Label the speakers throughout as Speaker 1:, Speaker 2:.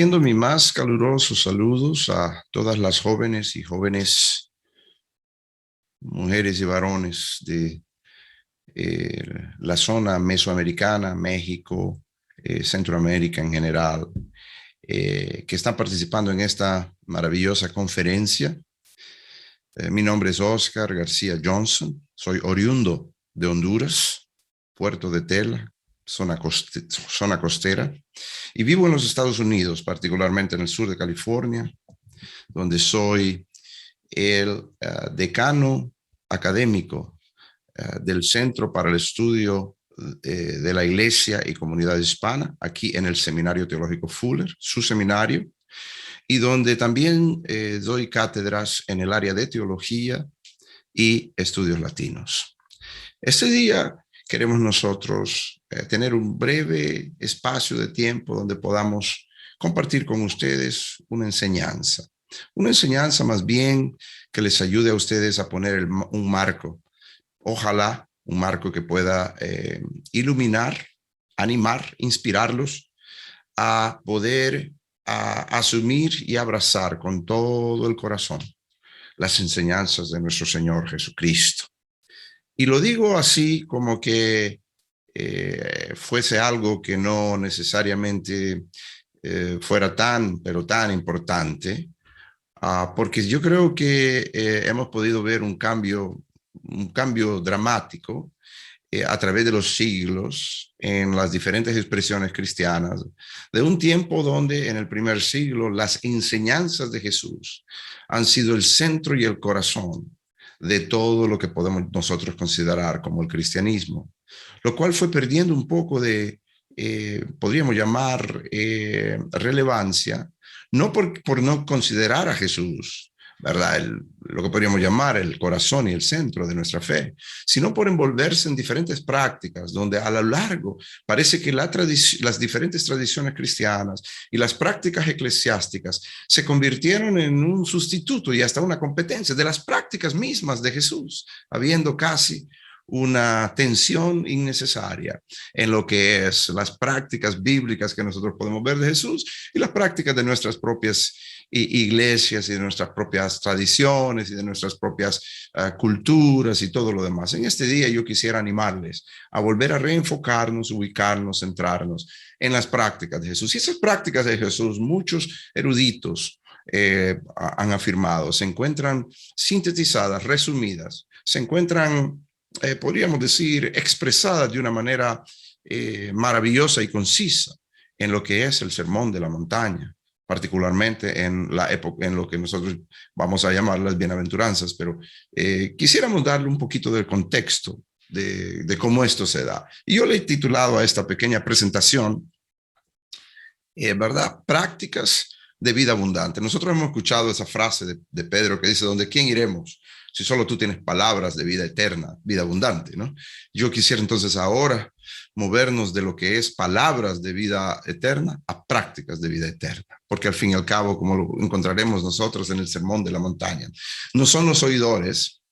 Speaker 1: Compartiendo mis más calurosos saludos a todas las jóvenes y jóvenes, mujeres y varones de la zona mesoamericana, México, Centroamérica en general, que están participando en esta maravillosa conferencia. Mi nombre es Oscar García Johnson, soy oriundo de Honduras, Puerto de Tela, zona costera, y vivo en los Estados Unidos, particularmente en el sur de California, donde soy el decano académico del Centro para el Estudio de la Iglesia y Comunidad Hispana, aquí en el Seminario Teológico Fuller, su seminario, y donde también doy cátedras en el área de teología y estudios latinos. Este día queremos nosotros tener un breve espacio de tiempo donde podamos compartir con ustedes una enseñanza más bien que les ayude a ustedes a poner un marco, ojalá un marco que pueda iluminar, animar, inspirarlos a poder asumir y abrazar con todo el corazón las enseñanzas de nuestro Señor Jesucristo. Y lo digo así como que fuese algo que no necesariamente fuera pero tan importante, porque yo creo que hemos podido ver un cambio dramático a través de los siglos en las diferentes expresiones cristianas, de un tiempo donde en el primer siglo las enseñanzas de Jesús han sido el centro y el corazón de todo lo que podemos nosotros considerar como el cristianismo, lo cual fue perdiendo un poco de, podríamos llamar, relevancia, no por no considerar a Jesús, ¿verdad? Lo que podríamos llamar el corazón y el centro de nuestra fe, sino por envolverse en diferentes prácticas, donde a lo largo parece que las diferentes tradiciones cristianas y las prácticas eclesiásticas se convirtieron en un sustituto y hasta una competencia de las prácticas mismas de Jesús, habiendo casi una tensión innecesaria en lo que es las prácticas bíblicas que nosotros podemos ver de Jesús y las prácticas de nuestras propias iglesias y de nuestras propias tradiciones y de nuestras propias culturas y todo lo demás. En este día yo quisiera animarles a volver a reenfocarnos, ubicarnos, centrarnos en las prácticas de Jesús. Y esas prácticas de Jesús, muchos eruditos han afirmado, se encuentran sintetizadas, resumidas, se encuentran podríamos decir, expresadas de una manera maravillosa y concisa en lo que es el Sermón de la Montaña, particularmente en la época, en lo que nosotros vamos a llamar las bienaventuranzas, pero quisiéramos darle un poquito del contexto de cómo esto se da. Y yo le he titulado a esta pequeña presentación, ¿verdad? Prácticas de vida abundante. Nosotros hemos escuchado esa frase de Pedro que dice, ¿dónde quién iremos? Si solo tú tienes palabras de vida eterna, vida abundante, ¿no? Yo quisiera entonces ahora movernos de lo que es palabras de vida eterna a prácticas de vida eterna, porque al fin y al cabo, como lo encontraremos nosotros en el Sermón de la Montaña, no son los oidores,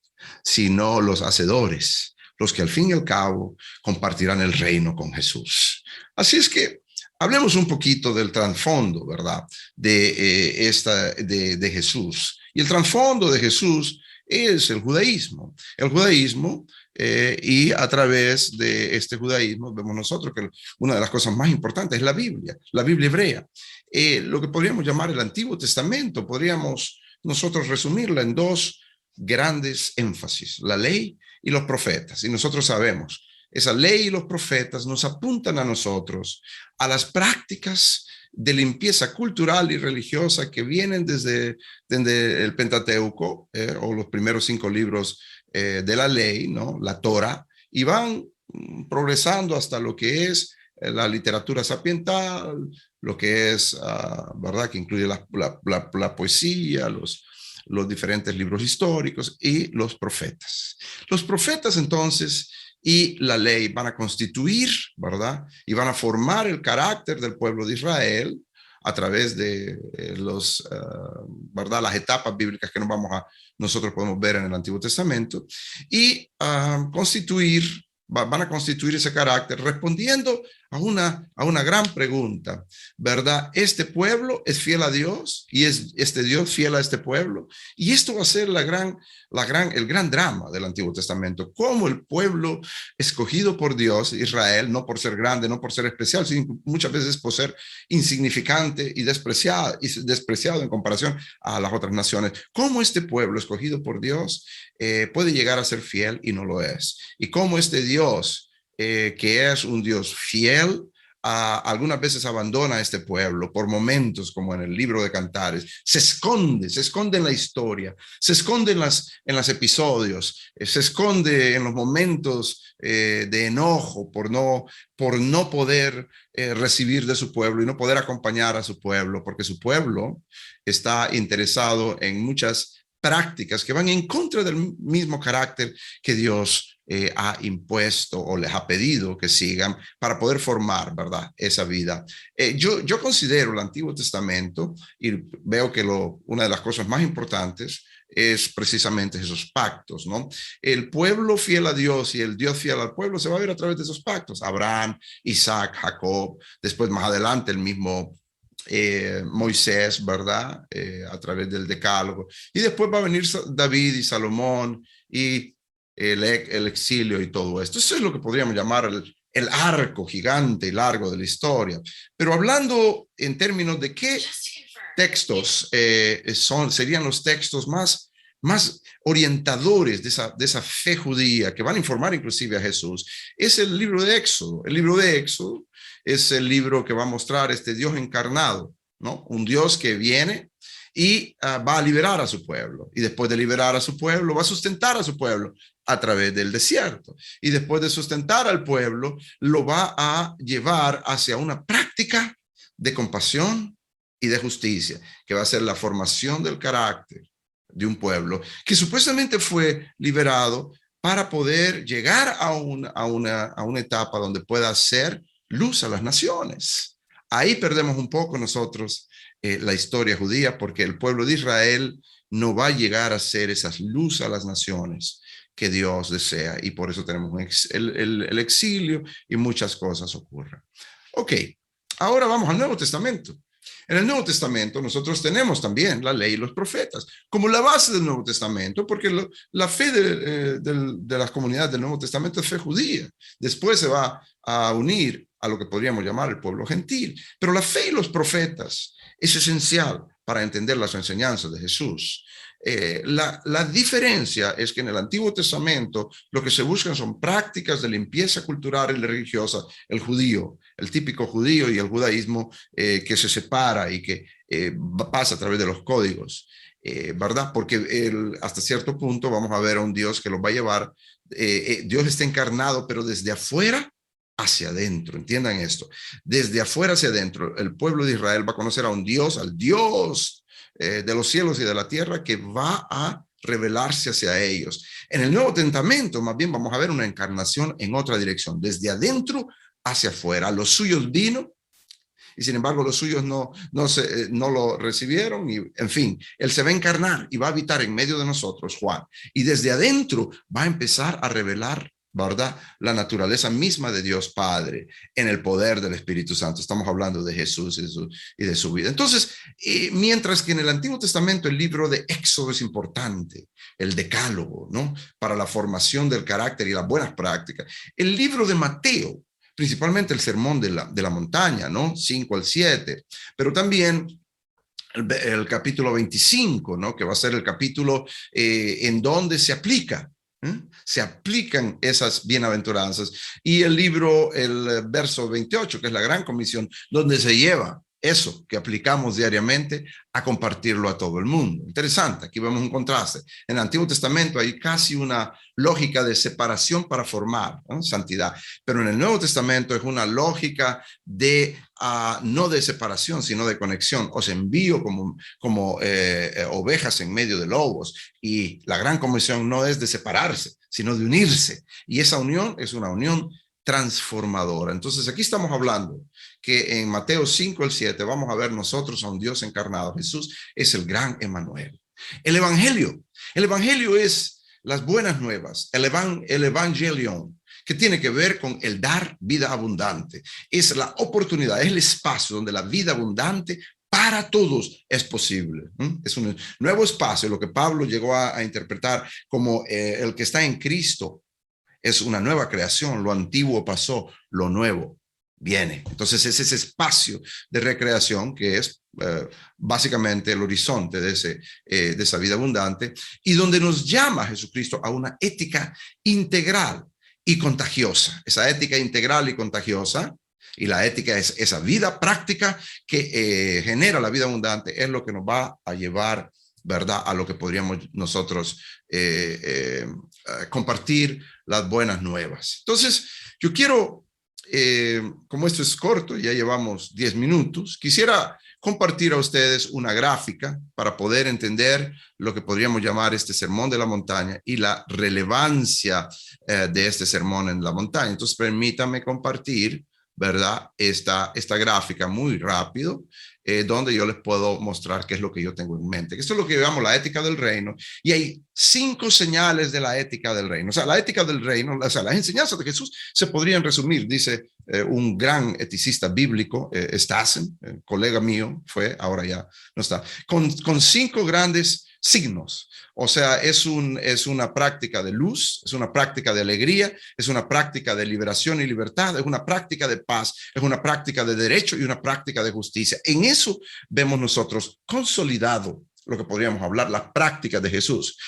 Speaker 1: sino los hacedores, los que al fin y al cabo compartirán el reino con Jesús. Así es que hablemos un poquito del trasfondo, ¿verdad? De Jesús. Y el trasfondo de Jesús es el judaísmo. El judaísmo, y a través de este judaísmo vemos nosotros que una de las cosas más importantes es la Biblia hebrea. Lo que podríamos llamar el Antiguo Testamento, podríamos nosotros resumirla en dos grandes énfasis, la ley y los profetas. Y nosotros sabemos, esa ley y los profetas nos apuntan a nosotros a las prácticas de limpieza cultural y religiosa que vienen desde el Pentateuco, o los primeros 5 libros de la ley, ¿no? La Torah, y van progresando hasta lo que es la literatura sapiental, lo que es, ¿verdad? Que incluye la poesía, los diferentes libros históricos y los profetas. Los profetas entonces y la ley van a constituir, ¿verdad? Y van a formar el carácter del pueblo de Israel a través de ¿verdad? Las etapas bíblicas que nosotros podemos ver en el Antiguo Testamento y van a constituir ese carácter respondiendo a una gran pregunta, ¿verdad? Este pueblo es fiel a Dios y es este Dios fiel a este pueblo. Y esto va a ser el gran drama del Antiguo Testamento. Cómo el pueblo escogido por Dios, Israel, no por ser grande, no por ser especial, sino muchas veces por ser insignificante y despreciado en comparación a las otras naciones. Cómo este pueblo escogido por Dios puede llegar a ser fiel y no lo es. Y cómo este Dios que es un Dios fiel, algunas veces abandona a este pueblo por momentos, como en el libro de Cantares, se esconde en la historia, se esconde en los episodios, se esconde en los momentos de enojo por no poder recibir de su pueblo y no poder acompañar a su pueblo, porque su pueblo está interesado en muchas prácticas que van en contra del mismo carácter que Dios ha impuesto o les ha pedido que sigan para poder formar, ¿verdad?, esa vida. Yo considero el Antiguo Testamento y veo que una de las cosas más importantes es precisamente esos pactos, ¿no? El pueblo fiel a Dios y el Dios fiel al pueblo se va a ver a través de esos pactos. Abraham, Isaac, Jacob, después más adelante el mismo Moisés, ¿verdad? A través del Decálogo. Y después va a venir David y Salomón y el exilio y todo esto. Eso es lo que podríamos llamar el arco gigante y largo de la historia. Pero hablando en términos de qué textos serían los textos más orientadores de esa fe judía que van a informar inclusive a Jesús, es el libro de Éxodo. El libro de Éxodo es el libro que va a mostrar este Dios encarnado, ¿no? Un Dios que viene y va a liberar a su pueblo. Y después de liberar a su pueblo, va a sustentar a su pueblo a través del desierto. Y después de sustentar al pueblo, lo va a llevar hacia una práctica de compasión y de justicia, que va a ser la formación del carácter de un pueblo que supuestamente fue liberado para poder llegar a una etapa donde pueda ser luz a las naciones. Ahí perdemos un poco nosotros la historia judía, porque el pueblo de Israel no va a llegar a ser esas luz a las naciones que Dios desea, y por eso tenemos el exilio y muchas cosas ocurren. Ok, ahora vamos al Nuevo Testamento. En el Nuevo Testamento nosotros tenemos también la ley y los profetas como la base del Nuevo Testamento, porque la fe de las comunidades del Nuevo Testamento es fe judía. Después se va a unir a lo que podríamos llamar el pueblo gentil. Pero la fe y los profetas es esencial para entender las enseñanzas de Jesús. La diferencia es que en el Antiguo Testamento lo que se buscan son prácticas de limpieza cultural y religiosa. El judío, el típico judío, y el judaísmo que se separa y que pasa a través de los códigos, ¿verdad? Porque hasta cierto punto vamos a ver a un Dios que los va a llevar. Dios está encarnado, pero desde afuera hacia adentro. Entiendan esto. Desde afuera hacia adentro, el pueblo de Israel va a conocer a un Dios, al Dios de los cielos y de la tierra, que va a revelarse hacia ellos. En el Nuevo Testamento, más bien, vamos a ver una encarnación en otra dirección, desde adentro hacia afuera. Los suyos vino, y sin embargo los suyos no lo recibieron, y en fin, él se va a encarnar y va a habitar en medio de nosotros, Juan, y desde adentro va a empezar a revelar, ¿verdad?, la naturaleza misma de Dios Padre en el poder del Espíritu Santo. Estamos hablando de Jesús y de su vida. Entonces, mientras que en el Antiguo Testamento el libro de Éxodo es importante, el Decálogo, ¿no?, para la formación del carácter y las buenas prácticas, el libro de Mateo, principalmente el sermón de la montaña, ¿no?, 5 al 7, pero también el capítulo 25, ¿no?, que va a ser el capítulo en donde se aplican esas bienaventuranzas, y el verso 28, que es la gran comisión, donde se lleva eso que aplicamos diariamente a compartirlo a todo el mundo. Interesante, aquí vemos un contraste. En el Antiguo Testamento hay casi una lógica de separación para formar, ¿no?, santidad, pero en el Nuevo Testamento es una lógica de no de separación, sino de conexión. Os envío como ovejas en medio de lobos, y la gran comisión no es de separarse, sino de unirse, y esa unión es una unión transformadora. Entonces aquí estamos hablando que en Mateo 5 al 7 vamos a ver nosotros a un Dios encarnado. Jesús es el gran Emmanuel. El evangelio es las buenas nuevas, el evangelion, que tiene que ver con el dar vida abundante. Es la oportunidad, es el espacio donde la vida abundante para todos es posible. Es un nuevo espacio, lo que Pablo llegó a interpretar como el que está en Cristo es una nueva creación. Lo antiguo pasó, lo nuevo viene. Entonces es ese espacio de recreación que es básicamente el horizonte de esa vida abundante, y donde nos llama Jesucristo a una ética integral y contagiosa. Esa ética integral y contagiosa, y la ética es esa vida práctica que genera la vida abundante, es lo que nos va a llevar, ¿verdad?, a lo que podríamos nosotros compartir las buenas nuevas. Entonces, yo quiero, como esto es corto, ya llevamos 10 minutos, quisiera compartir a ustedes una gráfica para poder entender lo que podríamos llamar este sermón de la montaña y la relevancia de este sermón en la montaña. Entonces, permítanme compartir, ¿verdad?, esta gráfica muy rápido, donde yo les puedo mostrar qué es lo que yo tengo en mente. Esto es lo que llamamos la ética del reino, y hay 5 señales de la ética del reino. O sea, la ética del reino, o sea, las enseñanzas de Jesús se podrían resumir, dice un gran eticista bíblico, Stassen, colega mío, ahora ya no está, con 5 grandes signos. O sea, es una práctica de luz, es una práctica de alegría, es una práctica de liberación y libertad, es una práctica de paz, es una práctica de derecho y una práctica de justicia. En eso vemos nosotros consolidado lo que podríamos hablar, las prácticas de Jesús.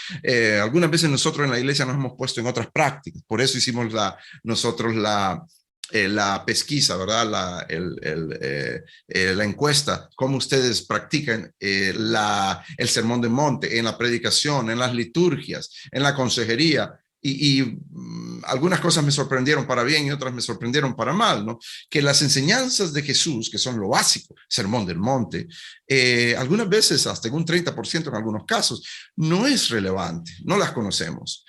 Speaker 1: Algunas veces nosotros en la iglesia nos hemos puesto en otras prácticas, por eso hicimos nosotros la pesquisa, ¿verdad? La encuesta, cómo ustedes practican el sermón del monte, en la predicación, en las liturgias, en la consejería. Y algunas cosas me sorprendieron para bien y otras me sorprendieron para mal, ¿no? Que las enseñanzas de Jesús, que son lo básico, sermón del monte, algunas veces hasta en un 30% en algunos casos, no es relevante, no las conocemos.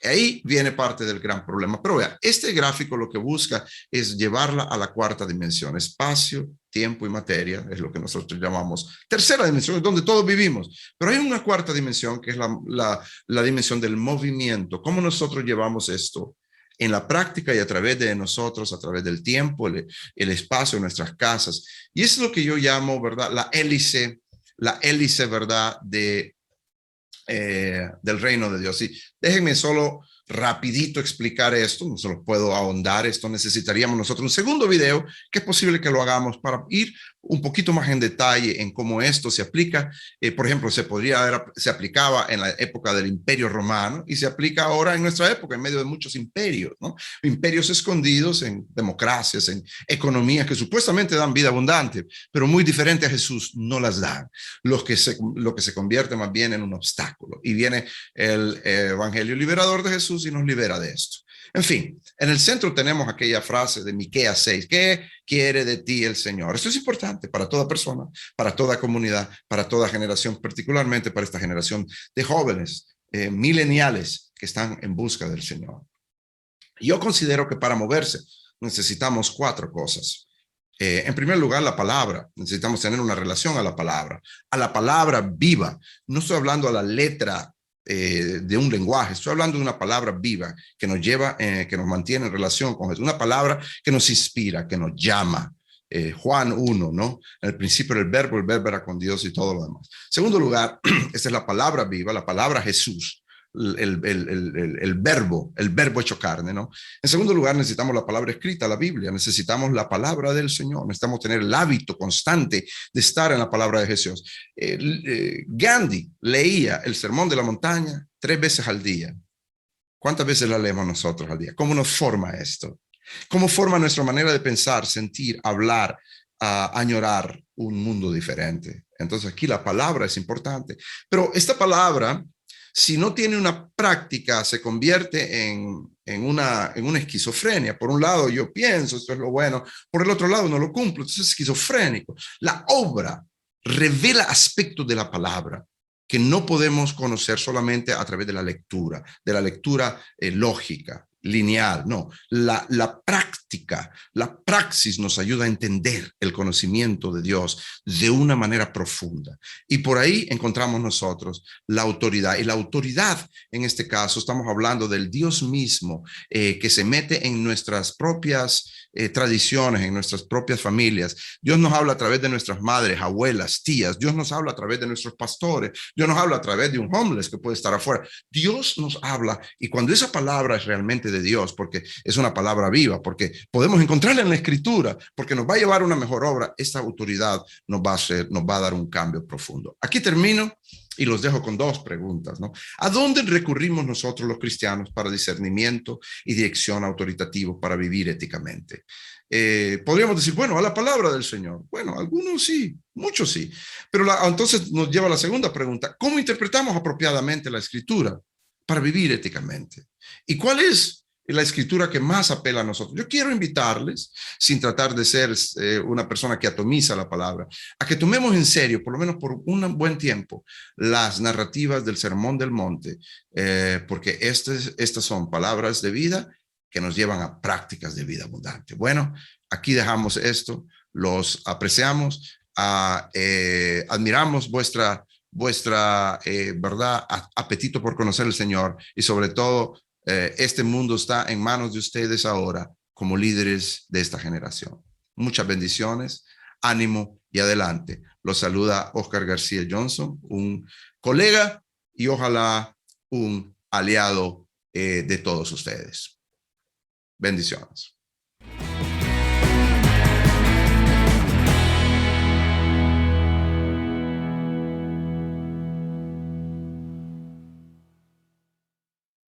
Speaker 1: Ahí viene parte del gran problema. Pero vea, este gráfico lo que busca es llevarla a la 4ª dimensión. Espacio, tiempo y materia es lo que nosotros llamamos tercera dimensión, es donde todos vivimos. Pero hay una 4ª dimensión que es la dimensión del movimiento. ¿Cómo nosotros llevamos esto en la práctica y a través de nosotros, a través del tiempo, el espacio, nuestras casas? Y es lo que yo llamo, ¿verdad?, la hélice, ¿verdad?, del reino de Dios. Y déjenme solo rapidito explicar esto, no se lo puedo ahondar, esto necesitaríamos nosotros un segundo video, que es posible que lo hagamos para ir un poquito más en detalle en cómo esto se aplica. Por ejemplo, se aplicaba en la época del Imperio Romano y se aplica ahora en nuestra época, en medio de muchos imperios, ¿no? Imperios escondidos en democracias, en economías que supuestamente dan vida abundante, pero muy diferente a Jesús, no las dan. Lo que se convierte más bien en un obstáculo. Y viene el evangelio liberador de Jesús y nos libera de esto. En fin, en el centro tenemos aquella frase de Miqueas 6, ¿qué quiere de ti el Señor? Esto es importante para toda persona, para toda comunidad, para toda generación, particularmente para esta generación de jóvenes mileniales que están en busca del Señor. Yo considero que para moverse necesitamos 4 cosas. En primer lugar, la palabra. Necesitamos tener una relación a la palabra viva. No estoy hablando a la letra de un lenguaje, estoy hablando de una palabra viva que nos lleva, que nos mantiene en relación con Jesús, una palabra que nos inspira, que nos llama. Juan 1, ¿no? En el principio el verbo era con Dios y todo lo demás. Segundo lugar, esta es la palabra viva, la palabra Jesús. El verbo hecho carne, ¿no? En segundo lugar, necesitamos la palabra escrita, la Biblia, necesitamos la palabra del Señor, necesitamos tener el hábito constante de estar en la palabra de Jesús. Gandhi leía el Sermón de la Montaña 3 veces al día. ¿Cuántas veces la leemos nosotros al día? ¿Cómo nos forma esto? ¿Cómo forma nuestra manera de pensar, sentir, hablar, añorar un mundo diferente? Entonces aquí la palabra es importante, pero esta palabra, si no tiene una práctica, se convierte en una esquizofrenia. Por un lado, yo pienso, esto es lo bueno, por el otro lado, no lo cumplo, entonces es esquizofrénico. La obra revela aspectos de la palabra que no podemos conocer solamente a través de la lectura lógica, lineal, no, la práctica, la praxis nos ayuda a entender el conocimiento de Dios de una manera profunda. Y por ahí encontramos nosotros la autoridad. Y la autoridad, en este caso, estamos hablando del Dios mismo que se mete en nuestras propias tradiciones, en nuestras propias familias. Dios nos habla a través de nuestras madres, abuelas, tías. Dios nos habla a través de nuestros pastores. Dios nos habla a través de un homeless que puede estar afuera. Dios nos habla, y cuando esa palabra es realmente de Dios, porque es una palabra viva, porque podemos encontrarla en la Escritura, porque nos va a llevar a una mejor obra, esta autoridad nos va a dar un cambio profundo. Aquí termino y los dejo con dos preguntas, ¿no? ¿A dónde recurrimos nosotros los cristianos para discernimiento y dirección autoritativos para vivir éticamente? Podríamos decir, bueno, a la palabra del Señor. Bueno, algunos sí, muchos sí. Pero entonces nos lleva a la segunda pregunta. ¿Cómo interpretamos apropiadamente la Escritura para vivir éticamente? ¿Y cuál es la Escritura que más apela a nosotros? Yo quiero invitarles, sin tratar de ser una persona que atomiza la palabra, a que tomemos en serio, por lo menos por un buen tiempo, las narrativas del Sermón del Monte, porque estas son palabras de vida que nos llevan a prácticas de vida abundante. Bueno, aquí dejamos esto, los apreciamos, admiramos vuestra verdad, apetito por conocer al Señor, y sobre todo este mundo está en manos de ustedes ahora como líderes de esta generación. Muchas bendiciones, ánimo y adelante. Los saluda Oscar García Johnson, un colega y ojalá un aliado de todos ustedes. Bendiciones.